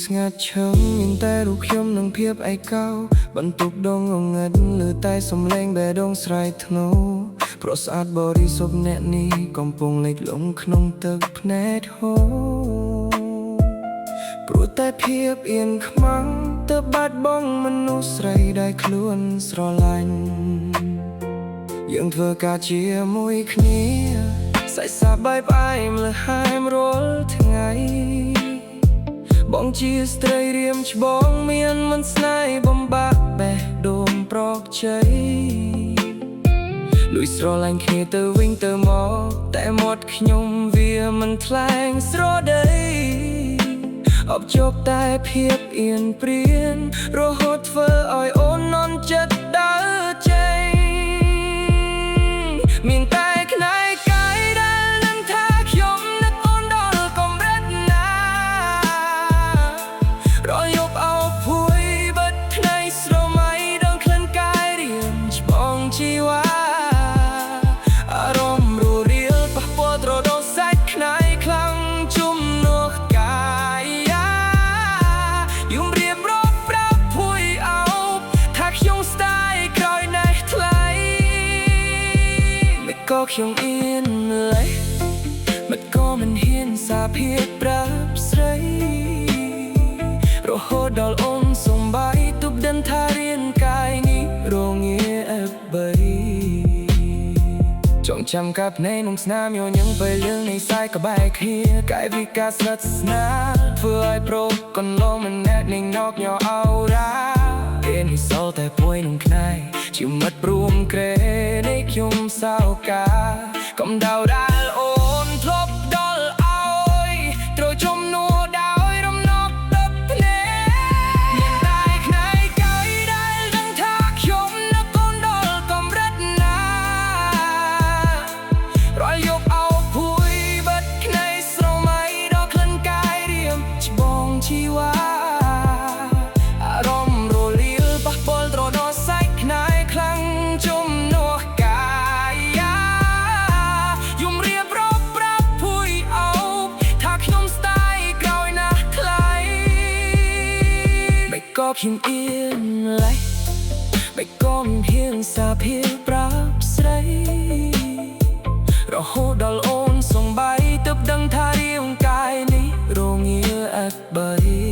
ស្ងាត់ឈឹងមានតែរូបខ្ញុំនិងភាពឯកោបន្ទប់ដងងឹតលើតែសំឡេងបេះដូងស្រែកធ្នូព្រោះស្អាតបរិសុទ្ធអ្នកនេះកំពុងលិចលង់ក្នុងទឹកភ្នែកហូរព្រោះតែភាពអៀនខ្មាំងទៅបាត់បង់មនុស្សស្រីដែលខ្លួនស្រឡាញ់យើងធ្វើការជាមួយគ្នាសាច់សាបាយផ្អែមលើហើមរាល់ថ្ងៃបងជាស្ត្រីរៀមច្បងមានមិនស្នេហ៍បំបាក់បេះដូងប្រកជ័យលួចស្រឡាញ់គ្នាទៅវិញទៅមកតែមាត់ខ្ញុំវាមិនថ្លែងស្រដីអបជប់តែភាពអៀនព្រៀនរហូតធ្វើឲ្យអូននន់ចិត្តដើរចេញមានតែក្នែកកាយដែលនឹងថាខ្ញុំនឹកអូនដល់កម្រិតណារយប់អោបភួយបិទភ្នែកស្រមៃដងក្លិនកាយរៀមច្បងជីវ៉ាអារម្មណ៍ររៀលប៉ះពាល់ត្រដោសាច់ក្នែកខ្លាំងជំនួសកាយយំរៀបរាប់ប្រាប់ភួយអោបថាខ្ញុំស្ដាយក្រោយណេះថ្លៃមិនក៏ខ្ញុំអៀនលេះមិនក៏មិនហ៊ានសាភាពប្រាប់ស្រីរហូតដល់អូនសំបាយទប់ដឹងថារាងកាយនេះរងាអឹបបីចងចាំកាប់នៃនំស្នាមញញឹមពេលយើងនៃសាយក្បែរគ្នាកាយវិការស្និទ្ធស្នាលធ្វើឲ្យប្រុសកន្លងមិនណែតនឹងណកញ៉ោអោរ៉ាពេលនេះសល់តែពួយនំខ្នែជាមិត្តព្រមក្រែនៃខ្ញុំសោកាកំដៅដែលអូនធ្លាប់ដល់ឲ្យត្រូវជំនួសដោយរំណប់ទឹកភ្នែកមានតែក្នែកកាយដែលដឹងថាខ្ញុំនឹកអូនដល់កម្រិតណារាល់យប់អោបភួយបិទភ្នែកស្រមៃដល់ក្លិនកាយរៀមច្បងជីវ៉ាអារម្មណ៍រលាលប៉ះពាល់ត្រដោសាច់ក្នែកខ្លាំងជំនួសកាយយំរៀបរាប់ប្រាប់ភួយអោបថាខ្ញុំស្ដាយក្រោយណាស់ថ្លៃមិនក៏ខ្ញុំអៀនលេះមិនក៏មិនហ៊ានសាភាពប្រាប់ស្រីរហូតដល់អូនសំបាយទើបដឹងថារាងកាយនេះរងាអត់បី